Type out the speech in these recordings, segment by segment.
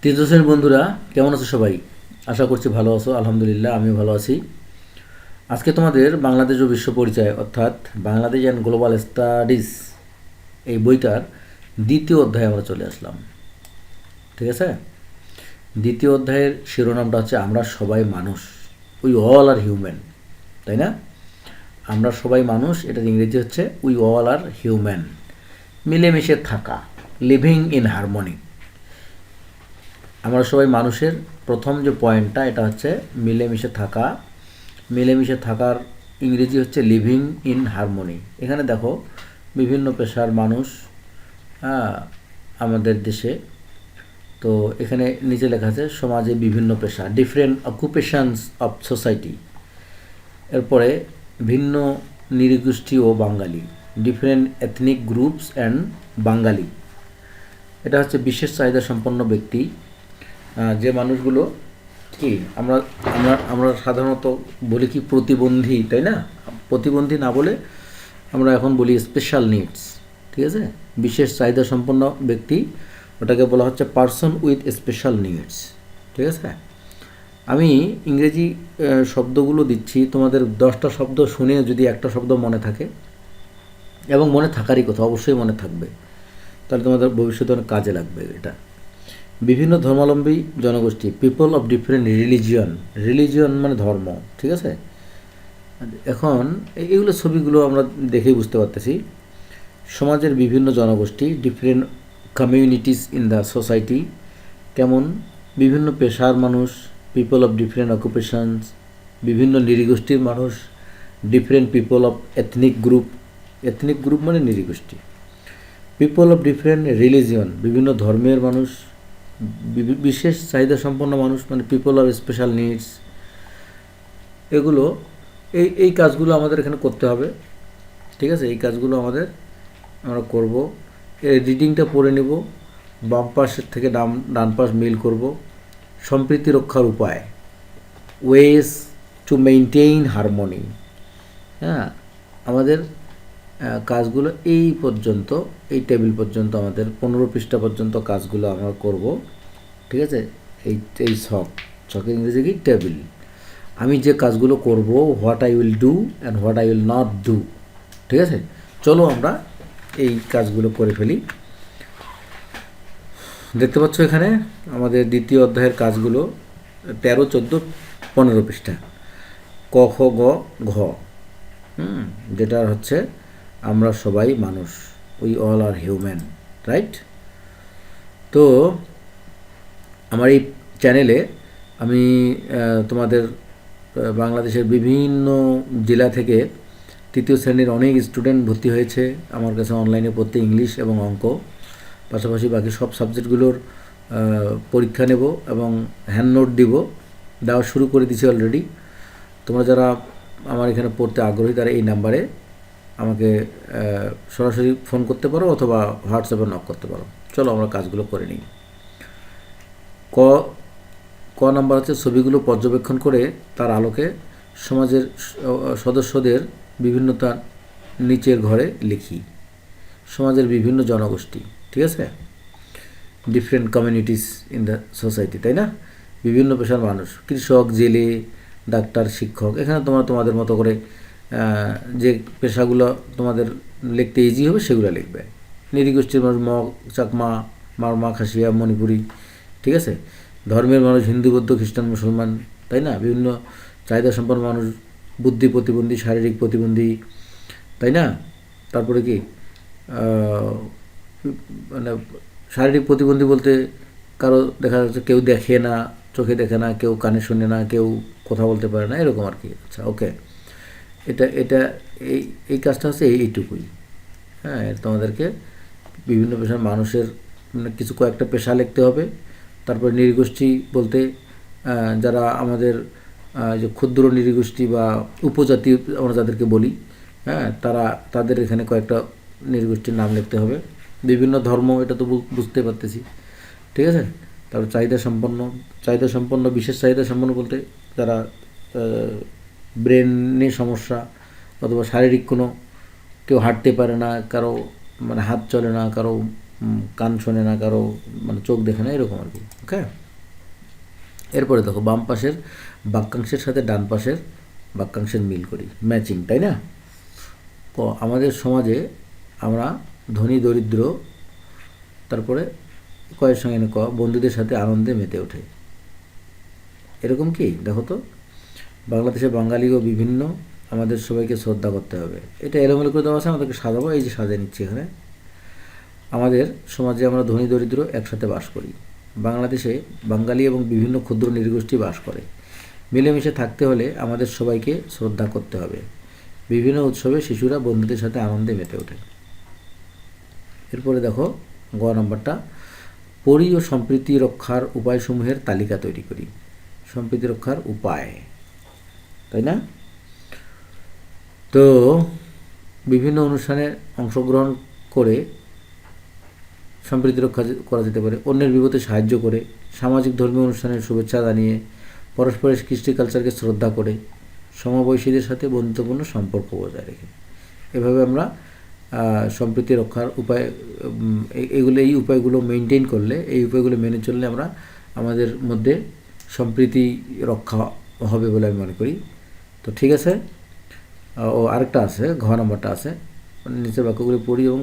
তৃতীয় শ্রেণীর বন্ধুরা, কেমন আছো সবাই? আশা করছি ভালো আছো। আলহামদুলিল্লাহ, আমিও ভালো আছি। আজকে তোমাদের বাংলাদেশ ও বিশ্ব পরিচয় অর্থাৎ বাংলাদেশ অ্যান্ড গ্লোবাল স্টাডিজ এই বইটার দ্বিতীয় অধ্যায়ে আমরা চলে আসলাম। ঠিক আছে? দ্বিতীয় অধ্যায়ের শিরোনামটা হচ্ছে আমরা সবাই মানুষ, উই অল আর হিউম্যান। তাই না? আমরা সবাই মানুষ, এটার ইংরেজি হচ্ছে উই অল আর হিউম্যান। মিলেমিশে থাকা, লিভিং ইন হারমোনি। আমরা সবাই মানুষের প্রথম যে পয়েন্টটা, এটা হচ্ছে মিলেমিশে থাকা। মিলেমিশে থাকার ইংরেজি হচ্ছে লিভিং ইন হারমোনি। এখানে দেখো বিভিন্ন পেশার মানুষ আমাদের দেশে। তো এখানে নিচে লেখা আছে সমাজে বিভিন্ন পেশা, ডিফারেন্ট অকুপেশনস অফ সোসাইটি। এরপরে ভিন্ন নৃগোষ্ঠী ও বাঙালি, ডিফারেন্ট এথনিক গ্রুপস অ্যান্ড বাঙালি। এটা হচ্ছে বিশেষ চাহিদা সম্পন্ন ব্যক্তি, যে মানুষগুলো কি আমরা আমরা আমরা সাধারণত বলি কি প্রতিবন্ধী, তাই না? প্রতিবন্ধী না বলে আমরা এখন বলি স্পেশাল নিডস। ঠিক আছে? বিশেষ চাহিদা সম্পন্ন ব্যক্তি, ওটাকে বলা হচ্ছে পারসন উইথ স্পেশাল নিডস। ঠিক আছে? আমি ইংরেজি শব্দগুলো দিচ্ছি, তোমাদের 10টা শব্দ শুনে যদি একটা শব্দ মনে থাকে, এবং মনে থাকারই কথা, অবশ্যই মনে থাকবে, তাহলে তোমাদের ভবিষ্যতে অনেক কাজে লাগবে এটা। বিভিন্ন ধর্মাবলম্বী জনগোষ্ঠী, people of different religion. Religion মানে ধর্ম। ঠিক আছে? এখন এইগুলো ছবিগুলো আমরা দেখেই বুঝতে পারতেছি। সমাজের বিভিন্ন জনগোষ্ঠী, different communities in the society. কেমন? বিভিন্ন পেশার মানুষ, পিপল অফ ডিফারেন্ট অকুপেশনস। বিভিন্ন নৃগোষ্ঠীর মানুষ, different people of ethnic group. Ethnic group মানে নৃগোষ্ঠী। পিপল অফ ডিফারেন্ট রিলিজিয়ন, বিভিন্ন ধর্মের মানুষ। বিশেষ চাহিদা সম্পন্ন মানুষ মানে পিপল অফ স্পেশাল নিডস। এগুলো এই কাজগুলো আমাদের এখানে করতে হবে। ঠিক আছে? এই কাজগুলো আমরা করব। এই রিডিংটা পড়ে নেব, বাম পাশের থেকে ডান পাশ মিল করব। সম্প্রীতি রক্ষার উপায়, ওয়েস টু মেইনটেইন হারমোনি। হ্যাঁ, আমাদের কাজগুলো এই পর্যন্ত, এই টেবিল পর্যন্ত, আমাদের 15 পৃষ্ঠা পর্যন্ত কাজগুলো আমরা করব। ঠিক আছে? এই ছকের ইংরেজি কি? টেবিল। আমি যে কাজগুলো করব, what I will do and what I will not do. ঠিক আছে? চলো আমরা এই কাজগুলো করে ফেলি। দেখতে পাচ্ছ এখানে আমাদের দ্বিতীয় অধ্যায়ের কাজগুলো 13, 14, 15 পৃষ্ঠা। ক, খ, গ, ঘ। যেটা হচ্ছে আমরা সবাই মানুষ, we all are human. Right? তো আমার এই চ্যানেলে আমি তোমাদের বাংলাদেশের বিভিন্ন জেলা থেকে তৃতীয় শ্রেণীর অনেক স্টুডেন্ট ভর্তি হয়েছে আমার কাছে অনলাইনে পড়তে, ইংলিশ এবং অঙ্ক। পাশাপাশি বাকি সব সাবজেক্টগুলোর পরীক্ষা নেব এবং হ্যান্ড নোট দেওয়া শুরু করে দিয়েছি অলরেডি। তোমরা যারা আমার এখানে পড়তে আগ্রহী, তারা এই নাম্বারে আমাকে সরাসরি ফোন করতে পারো অথবা হোয়াটসঅ্যাপে নক করতে পারো। চলো আমরা কাজগুলো করে নিই। ক নাম্বার হচ্ছে ছবিগুলো পর্যবেক্ষণ করে তার আলোকে সমাজের সদস্যদের বিভিন্নতা নিচের ঘরে লিখি। সমাজের বিভিন্ন জনগোষ্ঠী। ঠিক আছে? Different communities in the society, তাই না? বিভিন্ন পেশার মানুষ, কৃষক, জেলে, ডাক্তার, শিক্ষক। এখানে তোমাদের মতো করে যে পেশাগুলো তোমাদের লিখতে ইজি হবে সেগুলো লিখবে। নৃগোষ্ঠীর মানুষ মগ, চাকমা, মারমা, খাসিয়া, মণিপুরি। ঠিক আছে? ধর্মের মানুষ হিন্দু, বৌদ্ধ, খ্রিস্টান, মুসলমান, তাই না? বিভিন্ন চাহিদা সম্পন্ন মানুষ, বুদ্ধি প্রতিবন্ধী, শারীরিক প্রতিবন্ধী, তাই না? তারপরে কি মানে শারীরিক প্রতিবন্ধী বলতে কারো দেখা যাচ্ছে কেউ দেখে না, চোখে দেখে না, কেউ কানে শোনে না, কেউ কথা বলতে পারে না, এরকম আর কি। আচ্ছা, ওকে। এটা এই কাজটা হচ্ছে এইটুকুই। হ্যাঁ, তোমাদেরকে বিভিন্ন পেশার মানুষের মানে কয়েকটা পেশা লিখতে হবে। তারপর নৃগোষ্ঠী বলতে যারা আমাদের যে ক্ষুদ্র নৃগোষ্ঠী বা উপজাতি আমরা যাদেরকে বলি, হ্যাঁ, তাদের এখানে কয়েকটা নৃগোষ্ঠীর নাম লিখতে হবে। বিভিন্ন ধর্ম, এটা তো বুঝতে পারতেছি। ঠিক আছে? তারপর চাহিদা সম্পন্ন বিশেষ চাহিদা সম্পন্ন বলতে যারা ব্রেনে সমস্যা অথবা শারীরিক কোনো, কেউ হাঁটতে পারে না, কারো মানে হাত চলে না, কারো কান শোনে না, কারো মানে চোখ দেখে না, এরকম আর কি। ওকে। এরপরে দেখো বাম পাশের বাক্যাংশের সাথে ডান পাশের বাক্যাংশের মিল করি, ম্যাচিং, তাই না? আমাদের সমাজে আমরা ধনী দরিদ্র, তারপরে কয়ের সঙ্গে বন্ধুদের সাথে আনন্দে মেতে ওঠে, এরকম কি দেখো তো। বাংলাদেশে বাঙালি ও বিভিন্ন, আমাদের সবাইকে শ্রদ্ধা করতে হবে। এটা এলোমেলো করে দেওয়া আছে, আমাদেরকে সাজাবো, এই যে সাজিয়ে নিচ্ছি এখানে। আমাদের সমাজে আমরা ধনী দরিদ্র একসাথে বাস করি। বাংলাদেশে বাঙালি এবং বিভিন্ন ক্ষুদ্র নৃগোষ্ঠী বাস করে। মিলেমিশে থাকতে হলে আমাদের সবাইকে শ্রদ্ধা করতে হবে। বিভিন্ন উৎসবে শিশুরা বন্ধুদের সাথে আনন্দে মেতে ওঠে। এরপরে দেখো গ নম্বরটা, পরি ও সম্প্রীতি রক্ষার উপায়সমূহের তালিকা তৈরি করি। সম্প্রীতি রক্ষার উপায়, তাই না? তো বিভিন্ন অনুষ্ঠানে অংশগ্রহণ করে সম্প্রীতি রক্ষা করা যেতে পারে। অন্যের বিপদে সাহায্য করে, সামাজিক ধর্মীয় অনুষ্ঠানের শুভেচ্ছা জানিয়ে, পরস্পরের কৃষ্টি কালচারকে শ্রদ্ধা করে, সমবয়সীদের সাথে বন্ধুত্বপূর্ণ সম্পর্ক বজায় রেখে, এভাবে আমরা সম্প্রীতি রক্ষার উপায়, এই উপায়গুলো মেনটেন করলে, এই উপায়গুলো মেনে চললে আমরা আমাদের মধ্যে সম্প্রীতি রক্ষা হবে বলে আমি মনে করি। তো ঠিক আছে। ও আরেকটা আছে, ঘ নম্বরটা আছে, নিচের বাক্যগুলি পড়ি এবং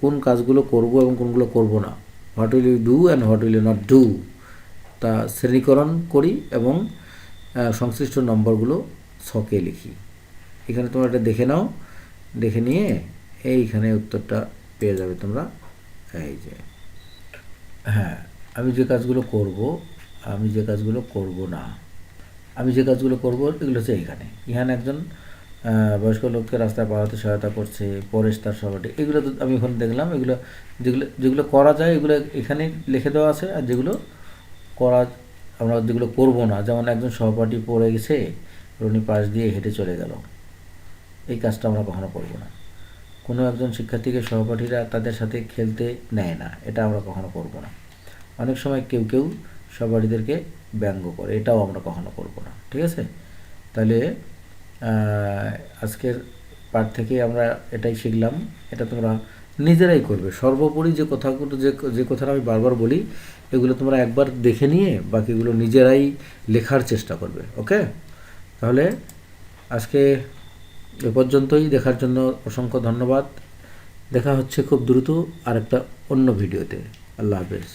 কোন কাজগুলো করব এবং কোনগুলো করব না, what will you do and what will you not do, তা শ্রেণীকরণ করি এবং সংশ্লিষ্ট নম্বরগুলো ছকে লিখি। এখানে তোমরা এটা দেখে নাও, দেখে নিয়ে এইখানে উত্তরটা পেয়ে যাবে তোমরা। এই যে হ্যাঁ, আমি যে কাজগুলো করব, আমি যে কাজগুলো করব না, আমি যে কাজগুলো করব, এগুলো হচ্ছে এখানে একজন বয়স্ক লোককে রাস্তায় পাড়াতে সহায়তা করছে, পরেশ তার সহপাঠী, এগুলো তো আমি এখন দেখলাম। এগুলো যেগুলো করা যায় এগুলো এখানে লিখে দেওয়া আছে, আর যেগুলো আমরা যেগুলো করব না, যেমন একজন সহপাঠী পড়ে গেছে, উনি পাশ দিয়ে হেঁটে চলে গেল, এই কাজটা আমরা কখনো করব না। কোনো একজন শিক্ষার্থীকে সহপাঠীরা তাদের সাথে খেলতে নেয় না, এটা আমরা কখনো করব না। অনেক সময় কেউ সহপাঠীদেরকে ব্যঙ্গ করে, এটাও আমরা কখনো করব না। ঠিক আছে? তাহলে আজকের পাঠ থেকে আমরা এটাই শিখলাম, এটা তোমরা নিজেরাই করবে। সর্বোপরি যে কথাগুলো, যে কথাটা আমি বারবার বলি, এগুলো তোমরা একবার দেখে নিয়ে বাকিগুলো নিজেরাই লেখার চেষ্টা করবে। ওকে? তাহলে আজকে এ পর্যন্তই। দেখার জন্য অসংখ্য ধন্যবাদ। দেখা হচ্ছে খুব দ্রুত আরেকটা অন্য ভিডিওতে। আল্লাহ হাফেজ।